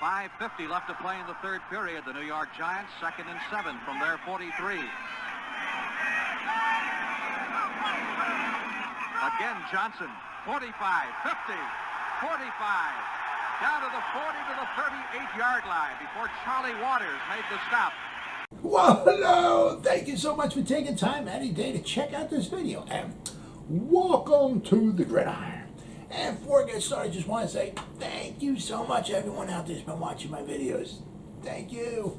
5:50 left to play in the third period. The New York Giants 2nd and 7 from their 43. Again, Johnson, 45, 50, 45, down to the 40 to the 38-yard line before Charlie Waters made the stop. Well, hello. Thank you so much for taking time out of your day to check out this video. And welcome to the Gridiron. And before I get started, I just want to say thank you so much, everyone out there who's been watching my videos. Thank you.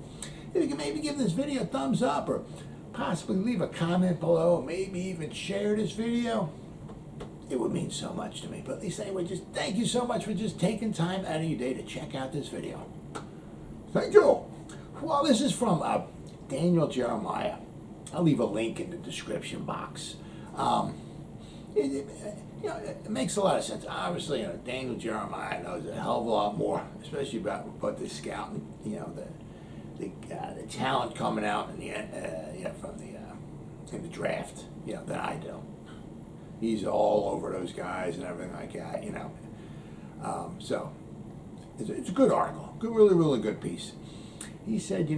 If you can maybe give this video a thumbs up or possibly leave a comment below, maybe even share this video, it would mean so much to me. But at least anyway, just thank you so much for just taking time out of your day to check out this video. Thank you. Well, this is from Daniel Jeremiah. I'll leave a link in the description box. It makes a lot of sense. Obviously, Daniel Jeremiah knows a hell of a lot more, especially about what the scouting, the talent coming out in the from in the draft, than I do. He's all over those guys and everything like that, So it's a good article, good, really good piece. He said,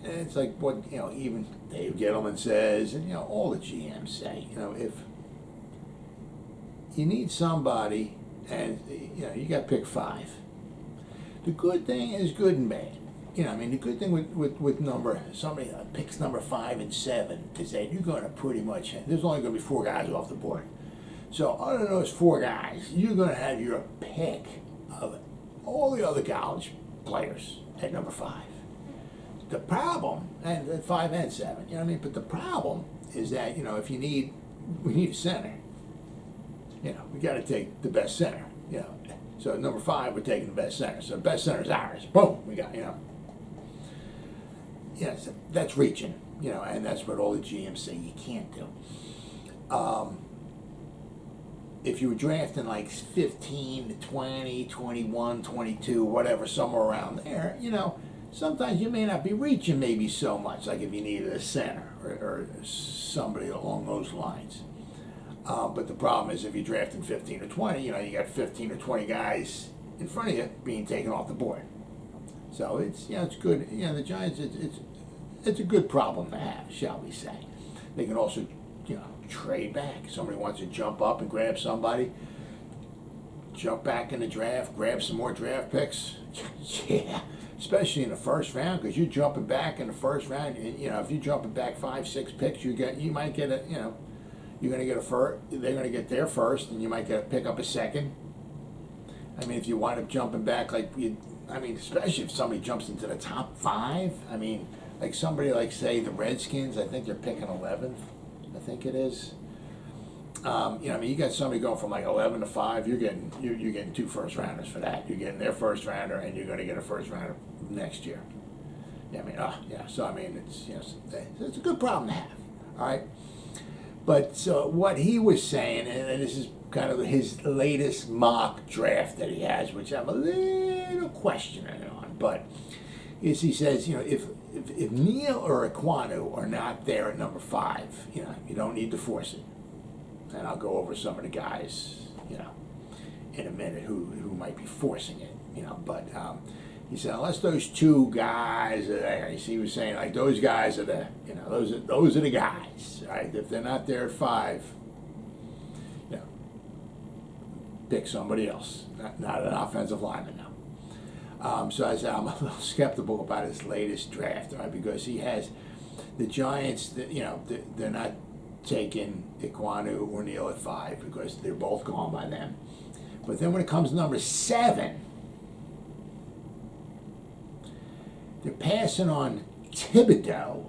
it's like what even Dave Gettleman says, and all the GMs say, if you need somebody, and you got to pick 5. The good thing is good and bad. The good thing with somebody that picks number 5 and 7 is that you're going to pretty much, there's only going to be 4 guys off the board. So out of those 4 guys, you're going to have your pick of all the other college players at number 5. The problem, and 5 and 7, but the problem is that, if we need a center. We got to take the best center, So at number 5, we're taking the best center. So the best center is ours. Boom, we got, so that's reaching, and that's what all the GMs say you can't do. If you were drafting like 15 to 20, 21, 22, whatever, somewhere around there, sometimes you may not be reaching maybe so much, like if you needed a center or somebody along those lines. But the problem is if you're drafting 15 or 20, you got 15 or 20 guys in front of you being taken off the board. So it's good. The Giants, it's a good problem to have, shall we say. They can also, trade back. Somebody wants to jump up and grab somebody, jump back in the draft, grab some more draft picks. Yeah, especially in the first round, because you're jumping back in the first round. And, if you're jumping back 5, 6 picks, you might get a, you're going to get a first, they're going to get their first, and you might pick up a second. If you wind up jumping back, especially if somebody jumps into the top 5, like somebody like, say, the Redskins, I think they're picking 11th, I think it is. You got somebody going from like 11 to 5, you're getting 2 first rounders for that. You're getting their first rounder, and you're going to get a first rounder next year. So it's a good problem to have, all right? But so what he was saying, and this is kind of his latest mock draft that he has, which I'm a little questioning on, but is he says, if Neal or Ekwonu are not there at number 5, you don't need to force it. And I'll go over some of the guys, in a minute who might be forcing it, but he said, unless those 2 guys are there, he was saying, like, those guys are there, those are the guys, right? If they're not there at 5, pick somebody else, not an offensive lineman now. So I said, I'm a little skeptical about his latest draft, right? Because he has the Giants, they're not taking Ekwonu or Neal at 5 because they're both gone by then. But then when it comes to number 7, they're passing on Thibodeau,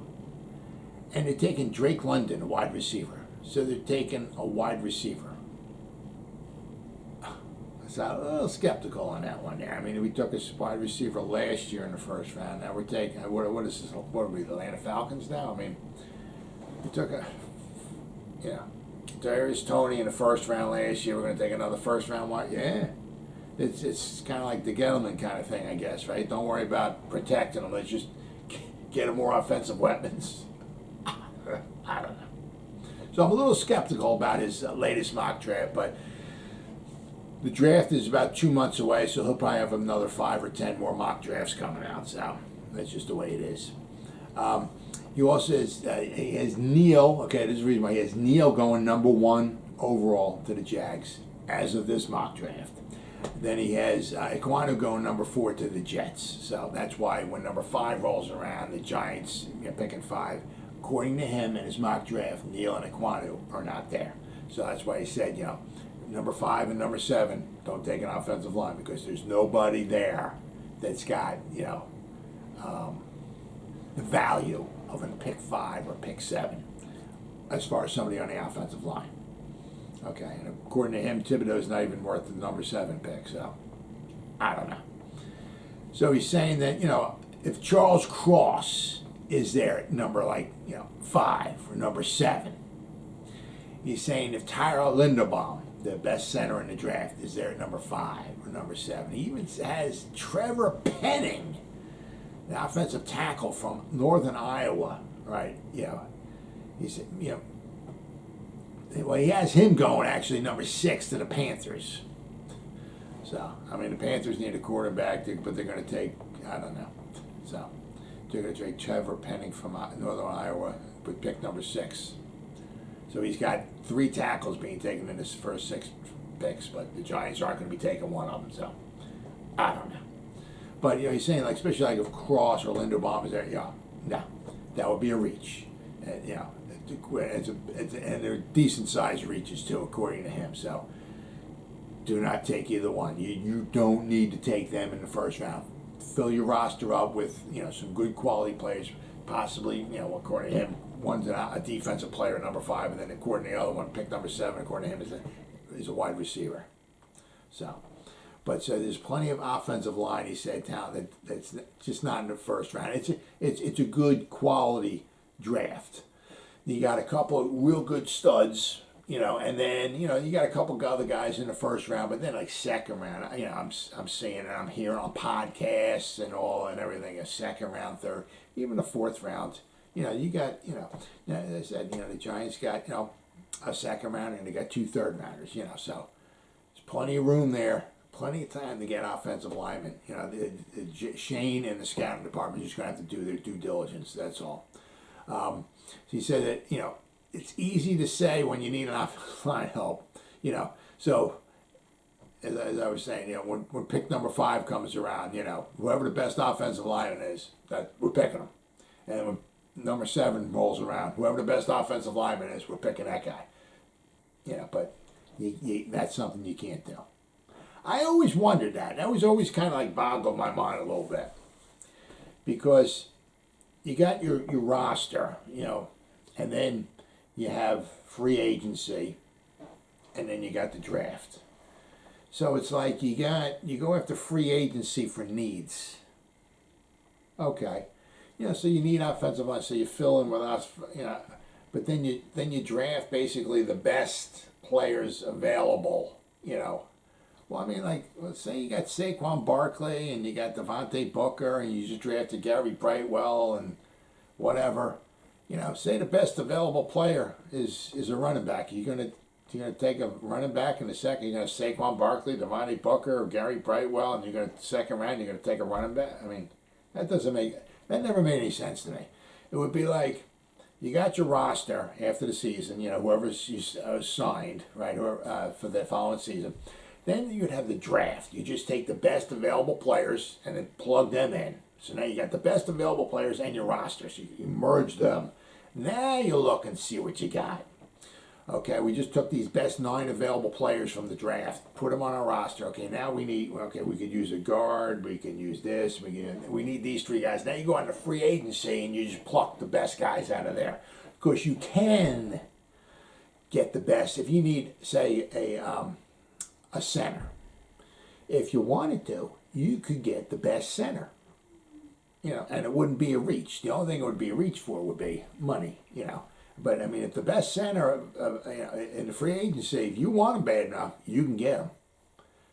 and they're taking Drake London, a wide receiver. So they're taking a wide receiver. So I'm a little skeptical on that one there. We took a wide receiver last year in the first round. Now we're taking, what is this? What are we, the Atlanta Falcons now? We took Darius Toney in the first round last year. We're going to take another first round wide. Yeah. It's kind of like the Gettleman kind of thing, I guess, right? Don't worry about protecting them. Let's just get them more offensive weapons. I don't know. So I'm a little skeptical about his latest mock draft, but The draft is about 2 months away, so he'll probably have another 5 or 10 more mock drafts coming out. So that's just the way it is. He also he has Neal. Okay, this is the reason why he has Neal going number 1 overall to the Jags as of this mock draft. Then he has Ekwonu going number 4 to the Jets. So that's why when number 5 rolls around, the Giants picking 5. According to him in his mock draft, Neal and Ekwonu are not there. So that's why he said, number 5 and number 7 don't take an offensive line because there's nobody there that's got, the value of a pick 5 or pick 7 as far as somebody on the offensive line. Okay, and according to him, Thibodeau's not even worth the number 7 pick, so I don't know. So he's saying that, if Charles Cross is there at number 5 or number 7, he's saying if Tyrell Linderbaum, the best center in the draft, is there at number 5 or number 7. He even has Trevor Penning, the offensive tackle from Northern Iowa, right? He said, well, he has him going actually number 6 to the Panthers. So, the Panthers need a quarterback, but they're going to take, I don't know. So, they're going to take Trevor Penning from Northern Iowa with pick number 6. So he's got 3 tackles being taken in his first 6 picks, but the Giants aren't going to be taking one of them. So, I don't know. But, he's saying, especially if Cross or Linderbaum is there, no, that would be a reach. And, and they're decent-sized reaches, too, according to him. So, do not take either one. You don't need to take them in the first round. Fill your roster up with, some good quality players, possibly, according to him, one's a defensive player, number 5, and then according to the other one, pick number 7, according to him, is a wide receiver. So there's plenty of offensive line, he said, talent that's just not in the first round. It's a good quality draft. You got a couple of real good studs, and then you got a couple of other guys in the first round, but then second round, I'm seeing and I'm hearing on podcasts and everything, a second round, third, even the fourth round. You got, they said, the Giants got, a second round and they got 2 third rounders, so there's plenty of room there, plenty of time to get offensive linemen. Shane and the scouting department are just going to have to do their due diligence, that's all. So he said that, it's easy to say when you need an offensive line help, so as I was saying, when pick number 5 comes around, whoever the best offensive lineman is, that we're picking them. And when number 7 rolls around, whoever the best offensive lineman is, we're picking that guy. But that's something you can't do. I always wondered that. That was always kind of boggled my mind a little bit. Because you got your roster, and then you have free agency, and then you got the draft. So it's you go after free agency for needs. Okay. So you need offensive line, so you fill in with us, but then you draft basically the best players available, Well, let's say you got Saquon Barkley and you got Devontae Booker and you just drafted Gary Brightwell and whatever, say the best available player is a running back. You're gonna take a running back in the second. You're gonna Saquon Barkley, Devontae Booker, or Gary Brightwell, and you're gonna second round. You're gonna take a running back. That never made any sense to me. It would be you got your roster after the season, whoever's signed, right, or for the following season. Then you'd have the draft. You just take the best available players and then plug them in. So now you got the best available players and your roster. So you merge them. Now you look and see what you got. Okay, we just took these best 9 available players from the draft, put them on our roster. Okay, now we could use a guard, we can use this, we need these 3 guys. Now you go on to free agency and you just pluck the best guys out of there. Because you can get the best. If you need, say, a center, if you wanted to, you could get the best center. And it wouldn't be a reach. The only thing it would be a reach for would be money, But, if the best center in the free agency, if you want them bad enough, you can get them.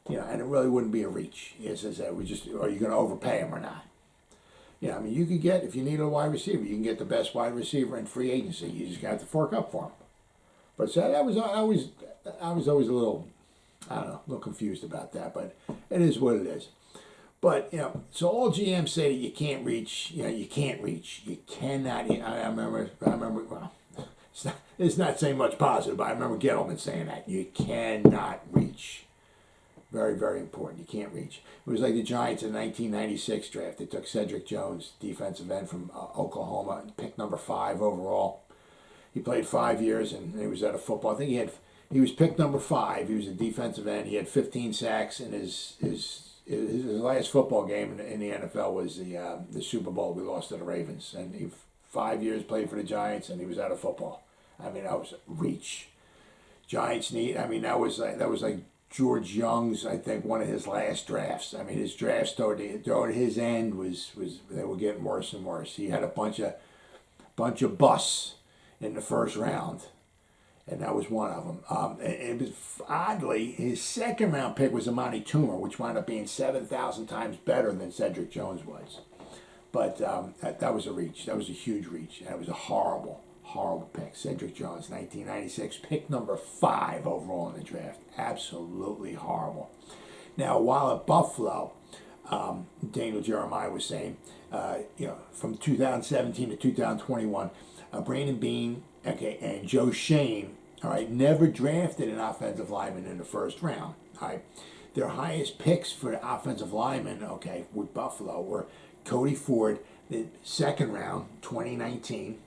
And it really wouldn't be a reach. As I said, are you going to overpay them or not? You could get, if you need a wide receiver, you can get the best wide receiver in free agency. You just got to fork up for them. But so I was always a little, I don't know, a little confused about that, but it is what it is. But, so all GMs say that you can't reach, you can't reach. You cannot. I remember, well, it's not saying much positive, but I remember Gettleman saying that. You cannot reach. Very, very important. You can't reach. It was like the Giants in the 1996 draft. They took Cedric Jones, defensive end from Oklahoma, pick number 5 overall. He played 5 years, and he was out of football. I think he was pick number 5. He was a defensive end. He had 15 sacks, and his last football game in the NFL was the Super Bowl. We lost to the Ravens, and he 5 years played for the Giants, and he was out of football. I mean, that was reach. Giants need. I mean, that was like George Young's, I think, one of his last drafts. I mean, his drafts toward his end was they were getting worse and worse. He had a bunch of busts in the first round, and that was one of them. It was oddly his second round pick was Amani Toomer, which wound up being 7,000 times better than Cedric Jones was. But that was a reach. That was a huge reach. That was a horrible pick. Cedric Jones, 1996, pick number 5 overall in the draft. Absolutely horrible. Now, while at Buffalo, Daniel Jeremiah was saying, from 2017 to 2021, Brandon Beane, and Joe Shane, all right, never drafted an offensive lineman in the first round. All right, their highest picks for the offensive lineman, with Buffalo were Cody Ford, the second round, 2019.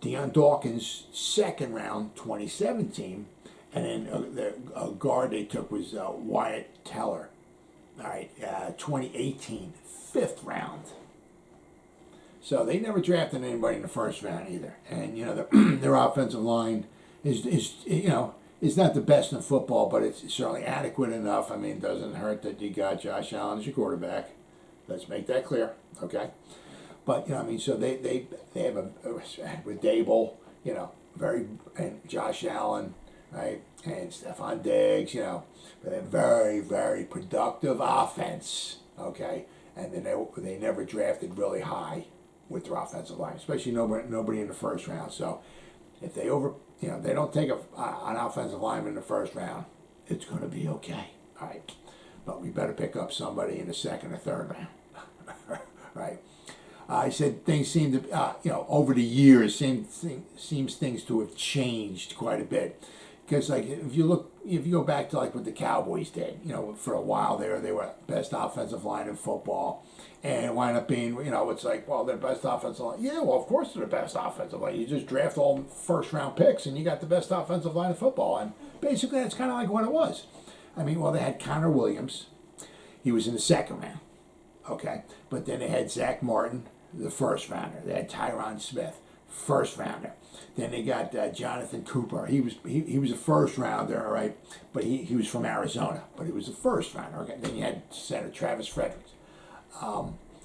Deion Dawkins, second round, 2017. And then the guard they took was Wyatt Teller. All right, 2018, 5th round. So they never drafted anybody in the first round either. And, their offensive line is not the best in football, but it's certainly adequate enough. I mean, it doesn't hurt that you got Josh Allen as your quarterback. Let's make that clear, okay? But, so they have with Dable, and Josh Allen, right, and Stephon Diggs, they have very, very productive offense, okay? And then they never drafted really high with their offensive line, especially nobody in the first round. So if they they don't take an offensive lineman in the first round, it's going to be okay, all right? But we better pick up somebody in the second or third round, right? I said things seem to, over the years, seems things to have changed quite a bit. Because if you go back to what the Cowboys did, for a while there, they were best offensive line in football, and it wound up being, it's like, well, they're best offensive line. Yeah, well, of course they're the best offensive line. You just draft all first round picks, and you got the best offensive line in football. And basically, that's kind of like what it was. I mean, well, they had Connor Williams. He was in the second round, okay, but then they had Zach Martin, the first rounder. They had Tyron Smith, first rounder. Then they got Jonathan Cooper. He was a first rounder, all right, but he was from Arizona, but he was a first rounder. Okay. Then you had Senator Travis Fredericks.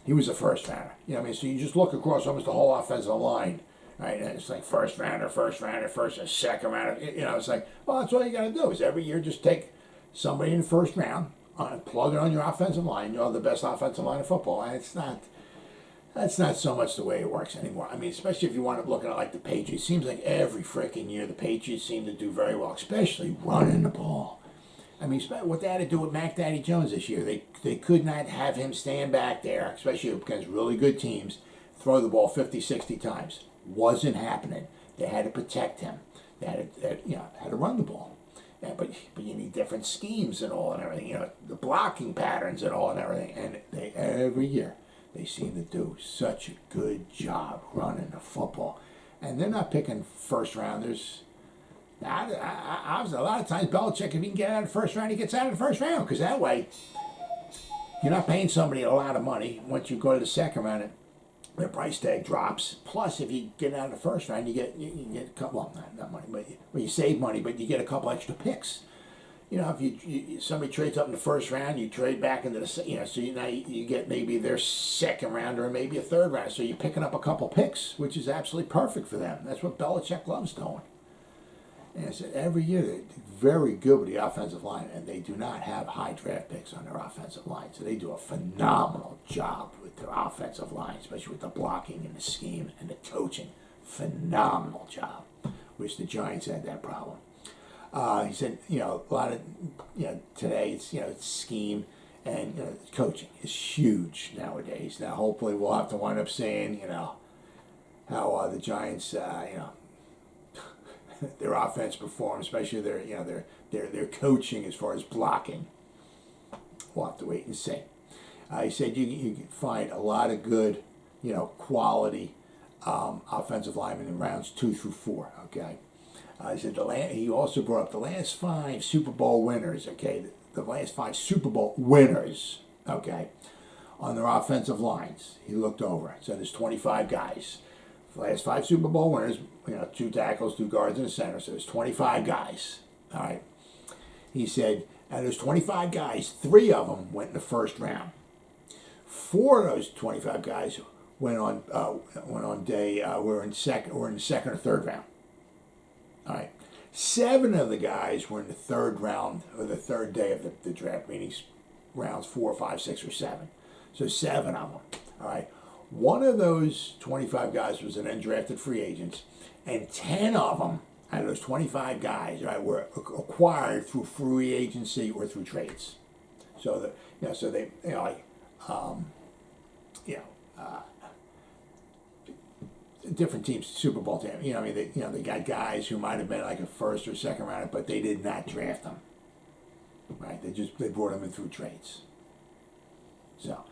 He was a first rounder. So you just look across almost the whole offensive line, right? And it's like first rounder, and second rounder. It's like, well, that's all you got to do is every year just take somebody in the first round, plug it on your offensive line. You'll have the best offensive line in football, and that's not so much the way it works anymore. I mean, especially if you wind up looking at the Patriots. It seems like every freaking year the Patriots seem to do very well, especially running the ball. I mean, what they had to do with Mac Daddy Jones this year, they could not have him stand back there, especially against really good teams, throw the ball 50, 60 times. Wasn't happening. They had to protect him. They had to run the ball. Yeah, but you need different schemes and all and everything. The blocking patterns and all and everything. And every year they seem to do such a good job running the football. And they're not picking first rounders. A lot of times Belichick, if he can get out of the first round, he gets out of the first round. Because that way, you're not paying somebody a lot of money. Once you go to the second round, their price tag drops. Plus, if you get out of the first round, you get a couple, well, not money, but you save money, but you get a couple extra picks. If somebody trades up in the first round, you trade back into the, so now you get maybe their second rounder or maybe a third round. So you're picking up a couple picks, which is absolutely perfect for them. That's what Belichick loves doing. And I said every year they're very good with the offensive line, and they do not have high draft picks on their offensive line. So they do a phenomenal job with their offensive line, especially with the blocking and the scheme and the coaching. Phenomenal job. Wish the Giants had that problem. He said, a lot of, today it's scheme and coaching is huge nowadays. Now, hopefully, we'll have to wind up saying, how the Giants, their offense performs, especially their coaching as far as blocking. We'll have to wait and see. He said you can find a lot of good, quality offensive linemen in rounds 2 through 4. Okay. He said he also brought up the last 5 Super Bowl winners. Okay, the last 5 Super Bowl winners. Okay, on their offensive lines. He looked over. So there's 25 guys. The last 5 Super Bowl winners. 2 tackles, 2 guards, and a center. So there's 25 guys. All right. He said, out of those 25 guys, 3 of them went in the first round. 4 of those 25 guys were in the second or third round. All right. 7 of the guys were in the third round or the third day of the draft, meaning rounds 4, 5, 6, or 7. So 7 of them. All right. 1 of those 25 guys was an undrafted free agent, and 10 of them out of those 25 guys, right, were acquired through free agency or through trades. So different teams, Super Bowl team. They got guys who might have been like a first or second rounder, but they did not draft them. Right? They brought them in through trades. So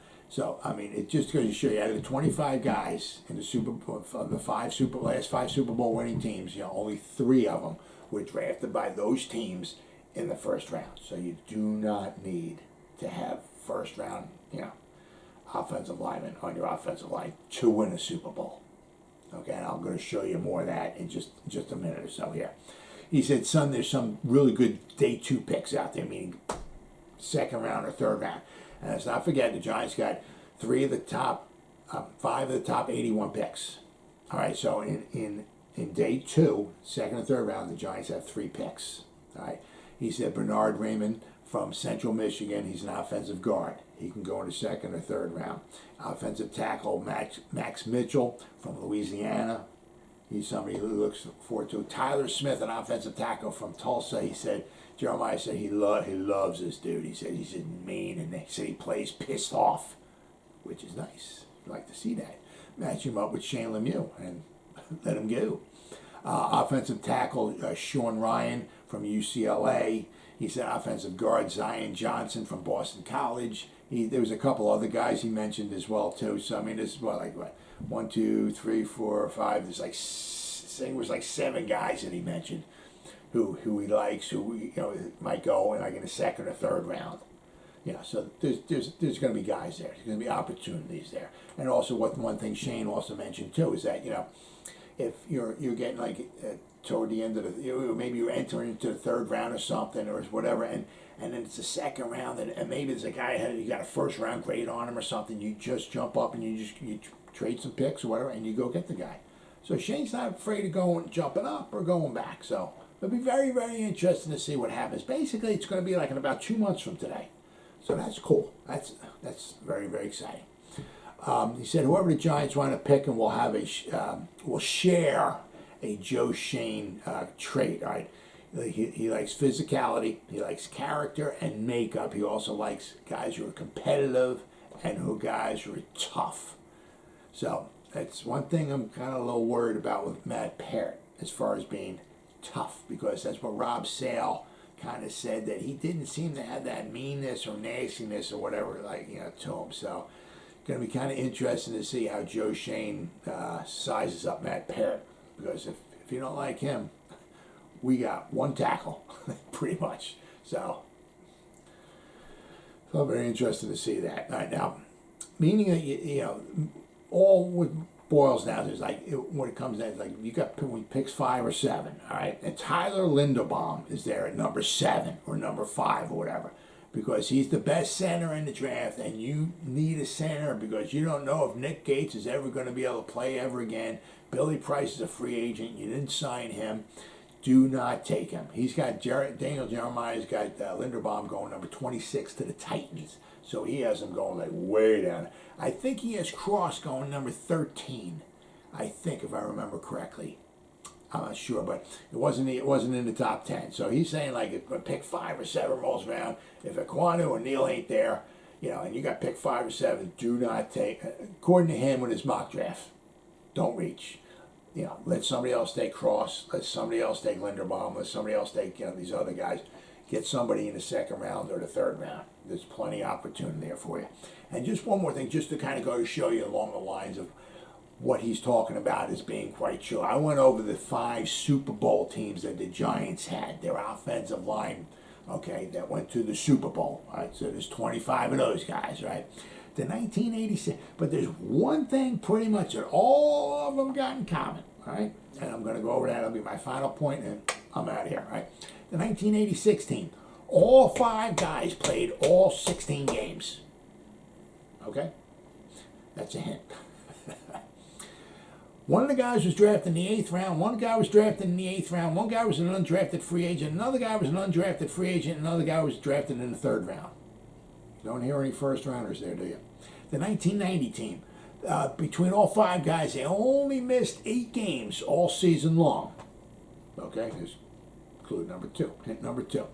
it just goes to show you, out of the 25 guys in the Super Bowl, of the last 5 Super Bowl winning teams, only 3 of them were drafted by those teams in the first round. So you do not need to have first round, offensive linemen on your offensive line to win a Super Bowl. Okay, and I'm going to show you more of that in just a minute or so here. He said, son, there's some really good day 2 picks out there, meaning second round or third round. And let's not forget, the Giants got 5 of the top 81 picks. All right, so in day 2, second and third round, the Giants have 3 picks. All right, he said Bernard Raymond from Central Michigan, he's an offensive guard. He can go in the second or third round. Offensive tackle Max Mitchell from Louisiana. He's somebody who looks forward to. Tyler Smith, an offensive tackle from Tulsa. He said, Jeremiah said he loves this dude. He said he's mean, and he said he plays pissed off, which is nice. I'd like to see that. Match him up with Shane Lemieux and let him go. Offensive tackle Sean Ryan from UCLA. He said offensive guard Zion Johnson from Boston College. There was a couple other guys he mentioned as well too. So this is what 1, 2, 3, 4, 5. There's like 7 guys that he mentioned who he likes, who might go in the second or third round. So there's going to be guys there. There's going to be opportunities there. And also, one thing Shane also mentioned too is that if you're getting toward the end of maybe you're entering into the third round or something or whatever, and then it's the second round, and maybe there's a guy ahead, you got a first round grade on him or something, you just jump up and you trade some picks or whatever, and you go get the guy. So Shane's not afraid of jumping up or going back. So it'll be very, very interesting to see what happens. Basically, it's going to be like in about 2 months from today. So that's cool. That's very, very exciting. He said whoever the Giants want to pick, and we'll share a Joe Shane trait. All right, he likes physicality, he likes character and makeup. He also likes guys who are competitive and guys who are tough. So that's one thing I'm kind of a little worried about with Matt Parrott as far as being tough, because that's what Rob Sale kind of said, that he didn't seem to have that meanness or nastiness or whatever to him. So going to be kind of interesting to see how Joe Shane sizes up Matt Parrott, because if you don't like him, we got 1 tackle pretty much. So very interesting to see that. All right, now, meaning that all what boils down to is when it comes down, you got picks 5 or 7, all right, and Tyler Linderbaum is there at number 7 or number 5 or whatever, because he's the best center in the draft, and you need a center because you don't know if Nick Gates is ever going to be able to play ever again. Billy Price is a free agent. You didn't sign him. Do not take him. He's got Daniel Jeremiah's got Linderbaum going number 26 to the Titans. So he has him going way down. I think he has Cross going number 13. I think, if I remember correctly. I'm not sure, but it wasn't in the top 10. So he's saying like if pick 5 or 7 rolls around, if Aquanu or Neal ain't there, and you got pick 5 or 7, do not take. According to him with his mock draft, don't reach. Let somebody else take Cross. Let somebody else take Linderbaum. Let somebody else take these other guys. Get somebody in the second round or the third round. There's plenty of opportunity there for you. And just one more thing, just to kind of go to show you along the lines of what he's talking about as being quite sure. I went over the 5 Super Bowl teams that the Giants had, their offensive line, that went to the Super Bowl. All right, so there's 25 of those guys, right? The 1986, but there's one thing pretty much that all of them got in common, all right? And I'm going to go over that. That'll be my final point, and I'm out of here, right? The 1986 team, all 5 guys played all 16 games. Okay? That's a hint. One of the guys was drafted in the 8th round. One guy was drafted in the 8th round. One guy was an undrafted free agent. Another guy was an undrafted free agent. Another guy was drafted in the 3rd round. Don't hear any first rounders there, do you? The 1990 team, between all 5 guys, they only missed 8 games all season long. Okay, here's clue number 2. Hint number 2.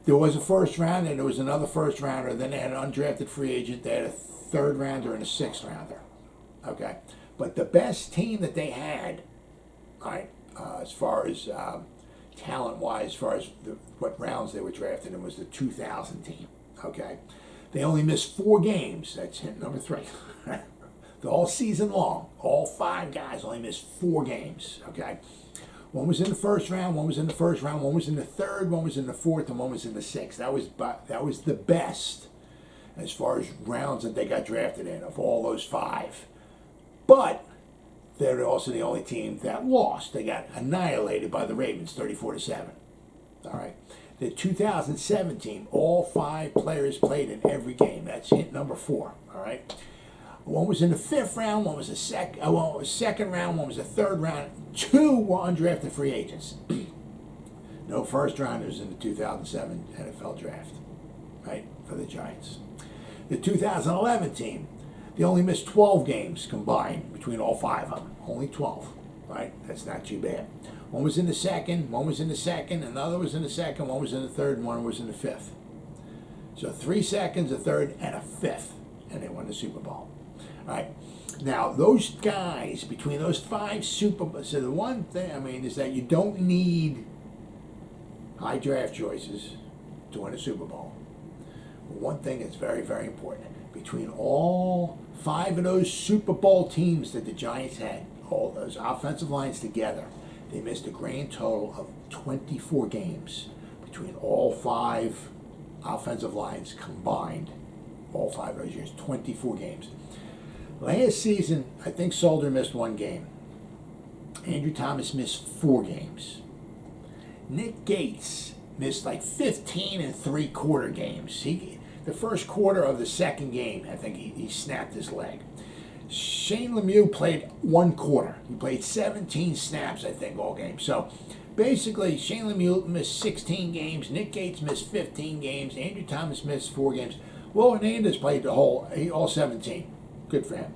There was a first round, and there was another first rounder. Then they had an undrafted free agent. They had a 3rd rounder and a 6th rounder. Okay, but the best team that they had, right, as far as talent-wise, as far as what rounds they were drafted in, was the 2000 team. Okay, they only missed 4 games. That's hint number 3. The whole season long, all 5 guys only missed 4 games. Okay. One was in the 1st round, one was in the 1st round, one was in the 3rd, one was in the 4th, and one was in the 6th. That was the best as far as rounds that they got drafted in of all those 5. But they're also the only team that lost. They got annihilated by the Ravens, 34-7. All right. The 2007 team, all 5 players played in every game. That's hint number 4. All right. One was in the 5th round, one was the second round, one was the 3rd round. 2 were undrafted free agents. No first rounders in the 2007 NFL draft, right, for the Giants. The 2011 team, they only missed 12 games combined between all 5 of them. Only 12, right? That's not too bad. One was in the 2nd, one was in the 2nd, another was in the 2nd, one was in the 3rd, and one was in the 5th. So 3 seconds, a 3rd, and a 5th, and they won the Super Bowl. All right. Now, those guys, between those 5 Super Bowls, so the one thing, is that you don't need high draft choices to win a Super Bowl. But one thing that's very, very important, between all 5 of those Super Bowl teams that the Giants had, all those offensive lines together, they missed a grand total of 24 games between all 5 offensive lines combined, all 5 of those years, 24 games. Last season, I think Solder missed 1 game. Andrew Thomas missed 4 games. Nick Gates missed like 15 3/4 games. The first quarter of the 2nd game, I think he snapped his leg. Shane Lemieux played 1 quarter. He played 17 snaps, I think, all game. So basically, Shane Lemieux missed 16 games. Nick Gates missed 15 games. Andrew Thomas missed 4 games. Will Hernandez played all 17. Good for him,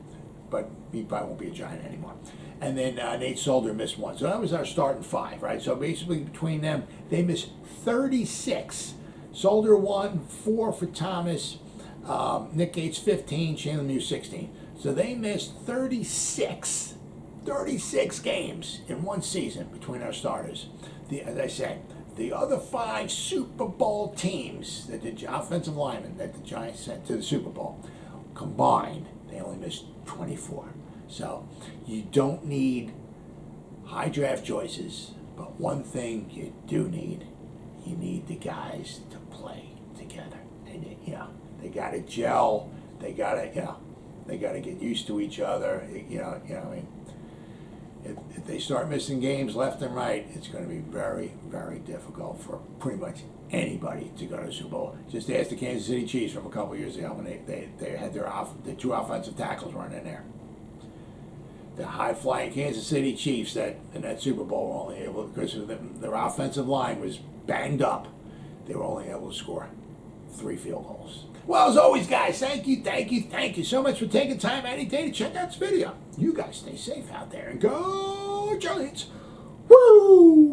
but he probably won't be a Giant anymore. And then Nate Solder missed 1. So that was our starting 5, right? So basically between them, they missed 36. Solder 1, 4 for Thomas, Nick Gates 15, Shane Lemieux 16. So they missed 36 games in 1 season between our starters. As I said, the other 5 Super Bowl teams, that the offensive linemen that the Giants sent to the Super Bowl, combined, they only missed 24. So you don't need high draft choices, but one thing you do need, you need the guys to play together. And they got to gel. They got to get used to each other. If they start missing games left and right, it's going to be very, very difficult for pretty much anybody to go to the Super Bowl. Just ask the Kansas City Chiefs from a couple years ago when they had the 2 offensive tackles running in there. The high-flying Kansas City Chiefs that in that Super Bowl were only able, because their offensive line was banged up, they were only able to score 3 field goals. Well, as always, guys, thank you so much for taking time any day to check out this video. You guys stay safe out there and go Giants. Woo!